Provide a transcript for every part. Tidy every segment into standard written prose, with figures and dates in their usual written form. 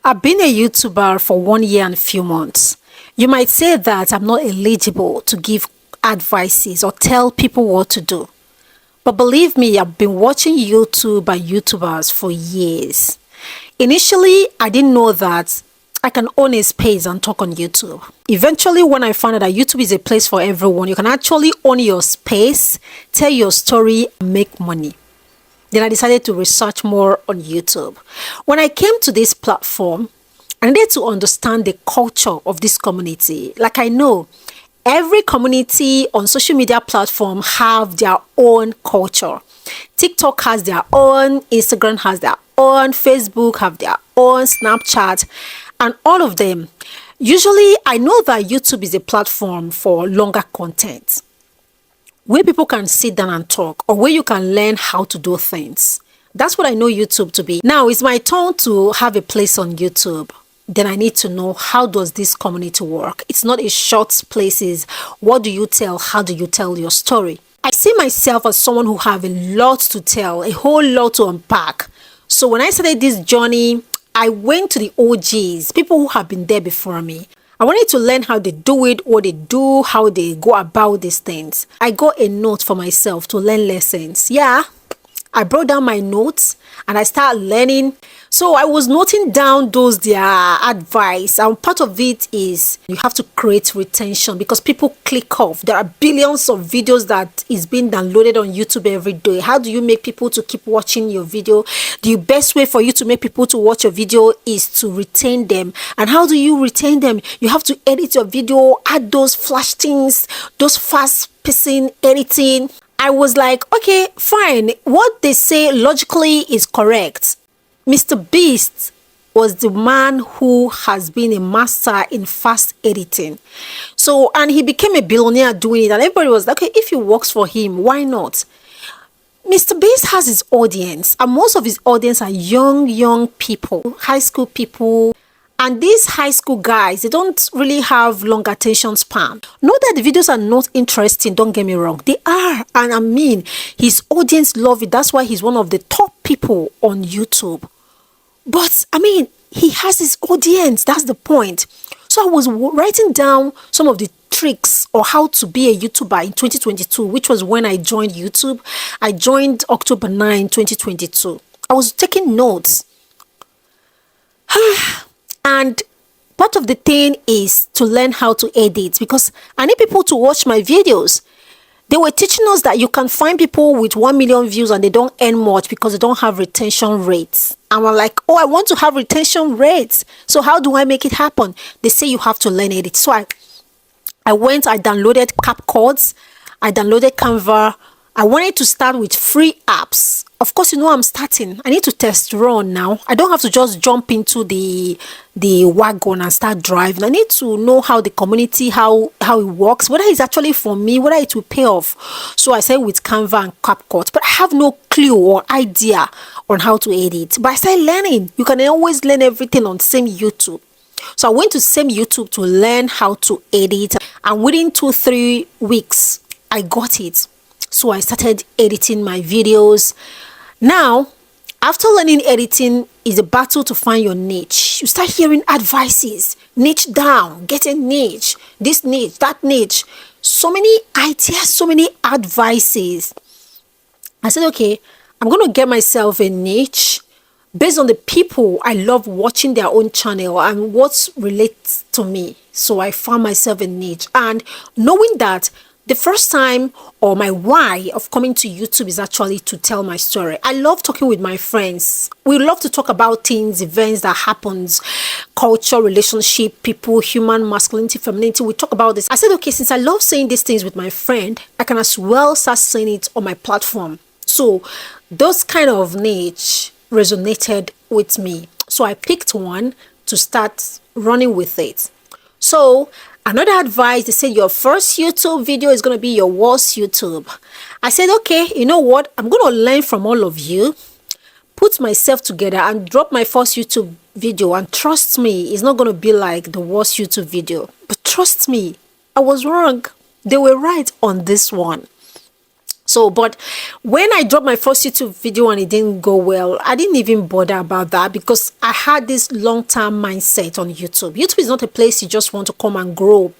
I've been a YouTuber for 1 year and a few months. You might say that I'm not eligible to give advices or tell people what to do. But believe me, I've been watching YouTube and YouTubers for years. Initially, I didn't know that I can own a space and talk on YouTube. Eventually, when I found out that YouTube is a place for everyone, you can actually own your space, tell your story, and make money. Then I decided to research more on YouTube. When I came to this platform, I needed to understand the culture of this community. Like I know, every community on social media platform have their own culture. TikTok has their own, Instagram has their own, Facebook have their own, Snapchat, and all of them. Usually, I know that YouTube is a platform for longer content, where people can sit down and talk, or where you can learn how to do things. That's what I know YouTube to be. Now it's my turn to have a place on YouTube. Then I need to know, how does this community work? It's not a short places. What do you tell? How do you tell your story? I see myself as someone who have a lot to tell, a whole lot to unpack. So when I started this journey, I went to the OGs, people who have been there before me. I wanted to learn how they do it, what they do, how they go about these things. I got a note for myself to learn lessons. Yeah, I brought down my notes and I started learning. So I was noting down those their advice, and part of it is you have to create retention because people click off. There are billions of videos that is being downloaded on YouTube every day. How do you make people to keep watching your video? The best way for you to make people to watch your video is to retain them. And how do you retain them? You have to edit your video, add those flash things, those fast pacing editing. I was like, okay, fine. What they say logically is correct. Mr. Beast was the man who has been a master in fast editing. So, and he became a billionaire doing it. And everybody was like, okay, if it works for him, why not? Mr. Beast has his audience, and most of his audience are young people, high school people. And these high school guys, they don't really have long attention span. Not that the videos are not interesting, don't get me wrong. They are. And I mean, his audience love it. That's why he's one of the top people on YouTube. But I mean, he has his audience. That's the point. So I was writing down some of the tricks or how to be a YouTuber in 2022, which was when I joined YouTube. I joined October 9, 2022. I was taking notes. And part of the thing is to learn how to edit, because I need people to watch my videos. They were teaching us that you can find people with 1 million views and they don't earn much because they don't have retention rates. And we're like, oh, I want to have retention rates. So how do I make it happen? They say you have to learn edit. So I downloaded CapCuts. I downloaded Canva. I wanted to start with free apps. Of course, you know I'm starting. I need to test run now. I don't have to just jump into the wagon and start driving. I need to know how the community, how it works, whether it's actually for me, whether it will pay off. So I started with Canva and CapCut, but I have no clue or idea on how to edit. But I started learning. You can always learn everything on same YouTube. So I went to same YouTube to learn how to edit, and within 2-3 weeks, I got it. So I started editing my videos. Now, after learning editing, is a battle to find your niche. You start hearing advices, niche down, get a niche, this niche, that niche. So many ideas, so many advices. I said, okay, I'm going to get myself a niche based on the people I love watching their own channel and what relates to me. So I found myself a niche, and knowing that the first time or my why of coming to YouTube is actually to tell my story. I love talking with my friends. We love to talk about things, events that happens, culture, relationship, people, human, masculinity, femininity. We talk about this. I said, okay, since I love saying these things with my friend, I can as well start saying it on my platform. So those kind of niche resonated with me. So I picked one to start running with it. So another advice, they said your first YouTube video is going to be your worst YouTube. I said, okay, you know what? I'm going to learn from all of you, put myself together and drop my first YouTube video. And trust me, it's not going to be like the worst YouTube video. But trust me, I was wrong. They were right on this one. So, but when I dropped my first YouTube video and it didn't go well, I didn't even bother about that because I had this long-term mindset on YouTube. YouTube is not a place you just want to come and grow.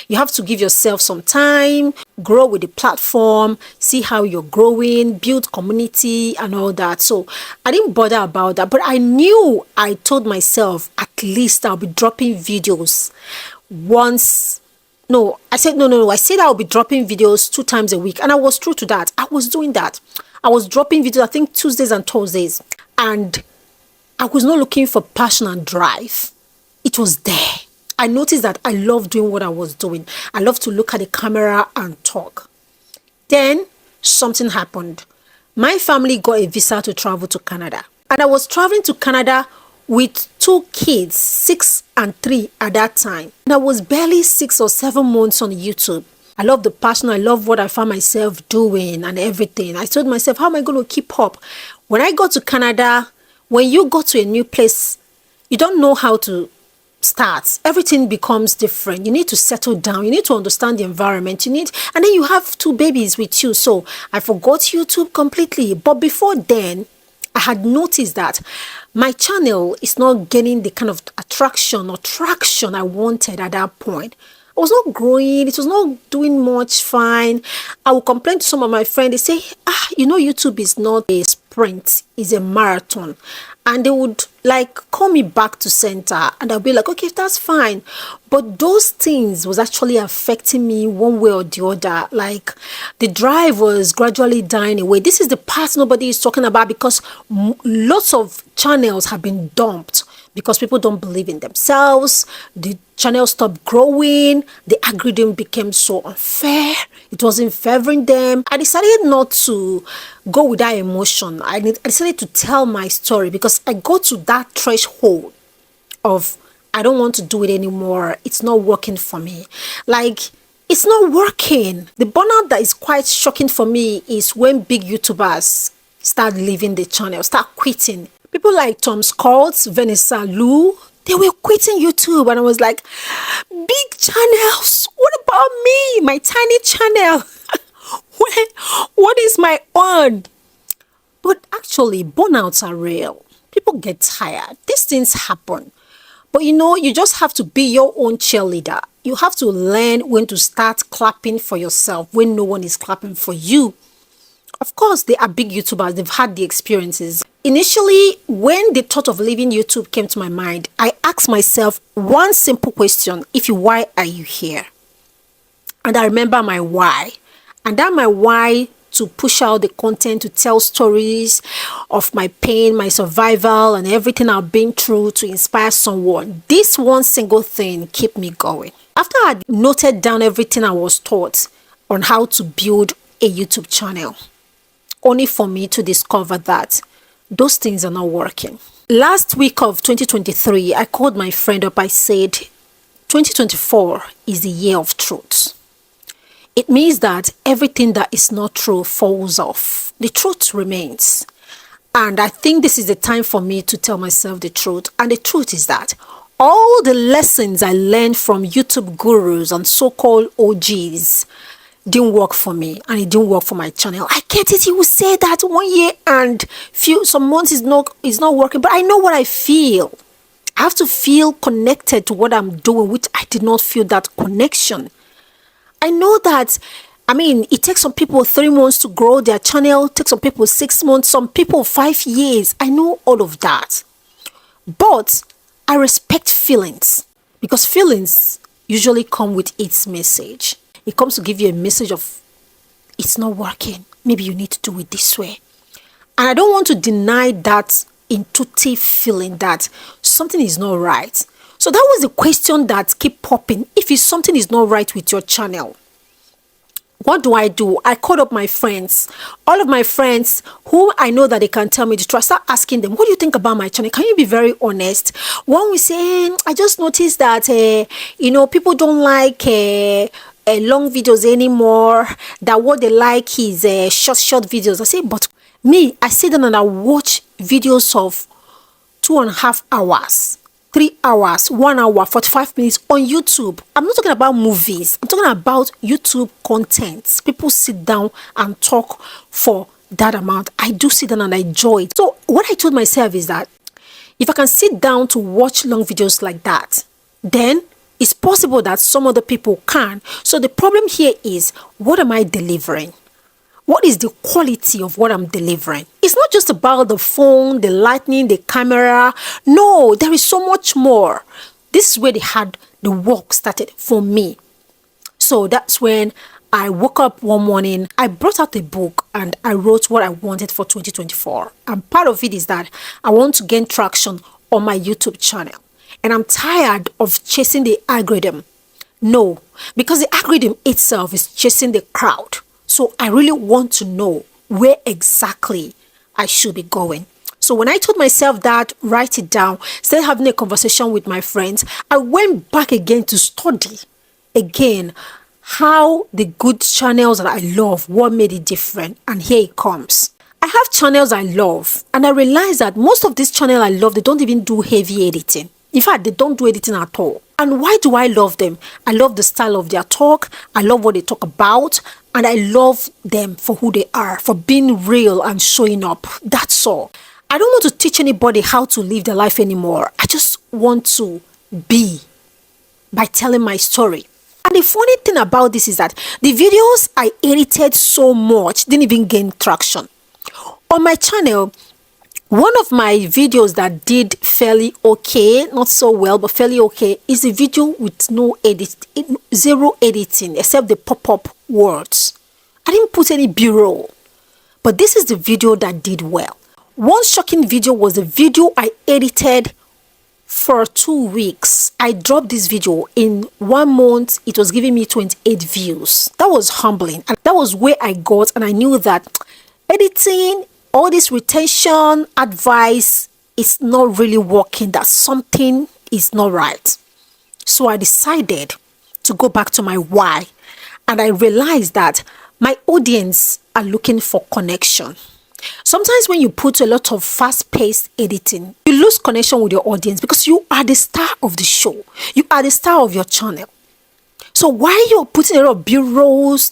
You have to give yourself some time, grow with the platform, see how you're growing, build community and all that. So I didn't bother about that, but I told myself at least I'll be dropping videos once. No, I said, no. I said I'll be dropping videos 2 times a week. And I was true to that. I was doing that. I was dropping videos, I think Tuesdays and Thursdays. And I was not looking for passion and drive. It was there. I noticed that I love doing what I was doing. I love to look at the camera and talk. Then something happened. My family got a visa to travel to Canada. And I was traveling to Canada with 2 kids, 6 and 3 at that time. And I was barely 6 or 7 months on YouTube. I love the passion. I love what I found myself doing and everything. I told myself, how am I going to keep up? When I got to Canada, when you go to a new place, you don't know how to start. Everything becomes different. You need to settle down. You need to understand the environment. And then you have 2 babies with you. So I forgot YouTube completely. But before then, I had noticed that my channel is not getting the kind of attraction or traction I wanted at that point. I was not growing. It was not doing much fine. I would complain to some of my friends. They say, YouTube is not a sprint. It's a marathon. And they would like call me back to center. And I'll be like, okay, that's fine. But those things was actually affecting me one way or the other. Like the drive was gradually dying away. This is the part nobody is talking about because lots of channels have been dumped because people don't believe in themselves. The channel stopped growing. The algorithm became so unfair. It wasn't favoring them. I decided not to go with that emotion. I decided to tell my story because I got to that threshold of I don't want to do it anymore. It's not working for me. Like, it's not working. The burnout that is quite shocking for me is when big YouTubers start leaving the channel, start quitting. People like Tom Scott, Vanessa Lou, they were quitting YouTube. And I was like, big channels, what about me? My tiny channel. What is my own? But actually, burnouts are real. People get tired. These things happen. But you just have to be your own cheerleader. You have to learn when to start clapping for yourself when no one is clapping for you. Of course, they are big YouTubers. They've had the experiences. Initially, when the thought of leaving YouTube came to my mind, I asked myself one simple question. Why are you here? And I remember my why. And that my why to push out the content, to tell stories of my pain, my survival, and everything I've been through to inspire someone. This one single thing kept me going. After I noted down everything I was taught on how to build a YouTube channel, only for me to discover that those things are not working. Last week of 2023, I called my friend up. I said, 2024 is the year of truth. It means that everything that is not true falls off. The truth remains. And I think this is the time for me to tell myself the truth. And the truth is that all the lessons I learned from YouTube gurus and so-called OGs didn't work for me, and it didn't work for my channel. I get it. You will say that 1 year and some months is not working, but I know what I feel. I have to feel connected to what I'm doing, which I did not feel that connection. I know that, it takes some people 3 months to grow their channel, takes some people 6 months, some people 5 years. I know all of that. But I respect feelings because feelings usually come with its message. It comes to give you a message of it's not working. Maybe you need to do it this way. And I don't want to deny that intuitive feeling that something is not right. So that was the question that kept popping. If something is not right with your channel, what do? I called up my friends, all of my friends who I know that they can tell me the truth. I start asking them, what do you think about my channel? Can you be very honest? One will say, I just noticed that, people don't like long videos anymore, that what they like is short videos. I say, but me, I sit down and I watch videos of 2.5 hours, 3 hours, 1 hour, 45 minutes on YouTube. I'm not talking about movies. I'm talking about YouTube content. People sit down and talk for that amount. I do sit down and I enjoy it. So what I told myself is that if I can sit down to watch long videos like that, then it's possible that some other people can. So the problem here is, what am I delivering? What is the quality of what I'm delivering? It's not just about the phone, the lighting, the camera. No, there is so much more. This is where the work started for me. So that's when I woke up one morning, I brought out a book and I wrote what I wanted for 2024. And part of it is that I want to gain traction on my YouTube channel. And I'm tired of chasing the algorithm. No, because the algorithm itself is chasing the crowd. So I really want to know where exactly I should be going. So when I told myself that, write it down, started having a conversation with my friends, I went back again to study again how the good channels that I love, what made it different. And here it comes. I have channels I love, and I realize that most of these channels I love, they don't even do heavy editing. In fact, they don't do editing at all. And why do I love them? I love the style of their talk. I love what they talk about. And I love them for who they are, for being real and showing up. That's all. I don't want to teach anybody how to live their life anymore. I just want to be by telling my story. And the funny thing about this is that the videos I edited so much didn't even gain traction. On my channel, one of my videos that did fairly okay, not so well, but fairly okay, is a video with zero editing, except the pop-up words. I didn't put any B-roll, but this is the video that did well. One shocking video was the video I edited for 2 weeks. I dropped this video in 1 month. It was giving me 28 views. That was humbling. And that was where I got, and I knew that editing, all this retention advice is not really working, that something is not right. So I decided to go back to my why, and I realized that my audience are looking for connection. Sometimes when you put a lot of fast-paced editing, you lose connection with your audience because you are the star of the show. You are the star of your channel. So while you're putting a lot of B-rolls,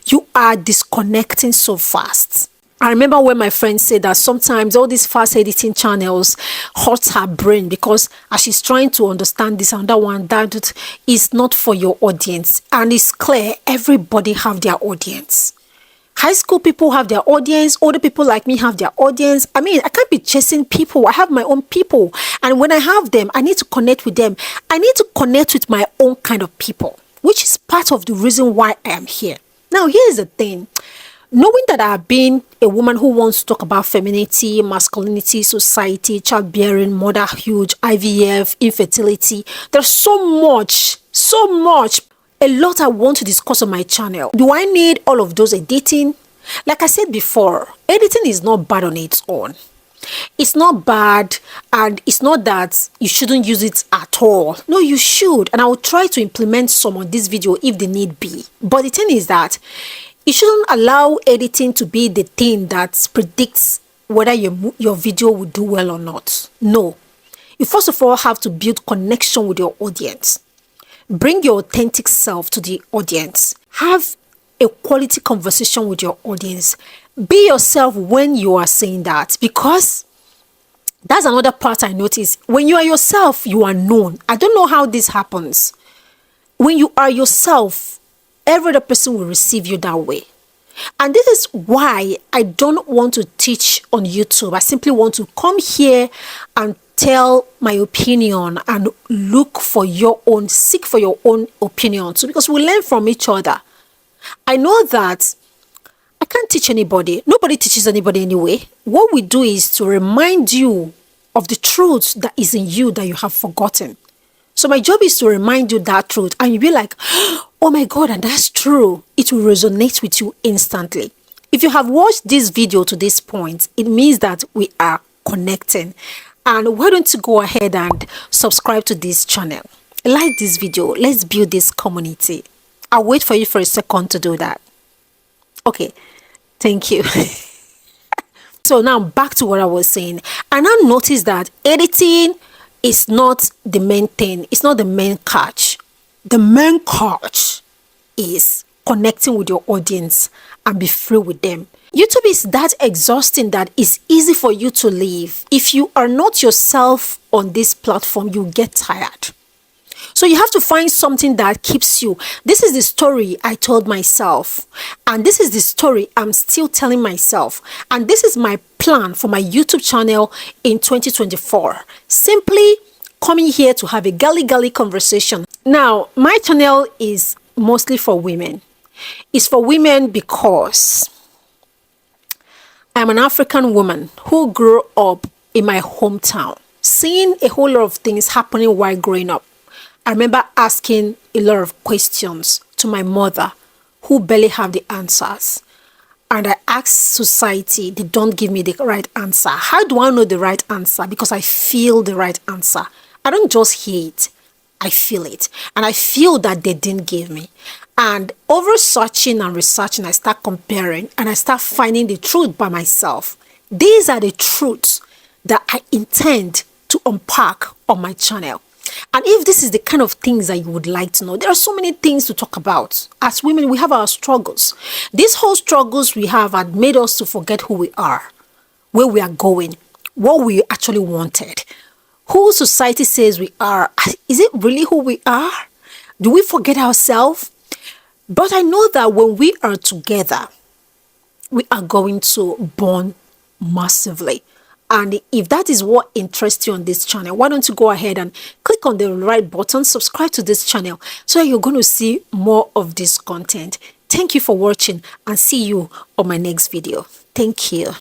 you are disconnecting so fast. I remember when my friend said that sometimes all these fast editing channels hurt her brain because as she's trying to understand this and that one, that is not for your audience. And it's clear everybody have their audience. High school people have their audience. Older people like me have their audience. I mean, I can't be chasing people. I have my own people. And when I have them, I need to connect with them. I need to connect with my own kind of people, which is part of the reason why I am here. Now, here's the thing. Knowing that I've been a woman who wants to talk about femininity, masculinity, society, childbearing, motherhood, IVF, infertility, there's so much, a lot I want to discuss on my channel. Do I need all of those editing? Like I said before, editing is not bad on its own. It's not bad, and it's not that you shouldn't use it at all. No, you should, and I will try to implement some on this video if the need be. But the thing is that you shouldn't allow editing to be the thing that predicts whether your video will do well or not. No. You first of all have to build connection with your audience. Bring your authentic self to the audience. Have a quality conversation with your audience. Be yourself when you are saying that, because that's another part I notice. When you are yourself, you are known. I don't know how this happens. When you are yourself, every other person will receive you that way. And this is why I don't want to teach on YouTube. I simply want to come here and tell my opinion and seek for your own opinion. So because we learn from each other. I know that I can't teach anybody. Nobody teaches anybody anyway. What we do is to remind you of the truth that is in you that you have forgotten. So my job is to remind you that truth, and you'll be like, oh my God, and that's true. It will resonate with you instantly. If you have watched this video to this point, it means that we are connecting. And why don't you go ahead and subscribe to this channel? Like this video. Let's build this community. I'll wait for you for a second to do that. Okay. Thank you. So now back to what I was saying. I now noticed that editing is not the main thing. It's not the main catch. The main catch is connecting with your audience and be free with them. YouTube is that exhausting that it's easy for you to leave. If you are not yourself on this platform, you get tired. So you have to find something that keeps you. This is the story I told myself. And this is the story I'm still telling myself. And this is my plan for my YouTube channel in 2024. Simply coming here to have a gully conversation. Now, my channel is mostly for women. It's for women because I'm an African woman who grew up in my hometown, seeing a whole lot of things happening while growing up. I remember asking a lot of questions to my mother who barely have the answers. And I asked society, they don't give me the right answer. How do I know the right answer? Because I feel the right answer. I don't just hear it, I feel it. And I feel that they didn't give me. And over searching and researching, I start comparing and I start finding the truth by myself. These are the truths that I intend to unpack on my channel. And if this is the kind of things that you would like to know, there are so many things to talk about. As women, we have our struggles. These whole struggles we have had made us to forget who we are, where we are going, what we actually wanted, who society says we are. Is it really who we are? Do we forget ourselves? But I know that when we are together, we are going to bond massively. And if that is what interests you on this channel, why don't you go ahead and click on the right button, subscribe to this channel, so that you're going to see more of this content. Thank you for watching and see you on my next video. Thank you.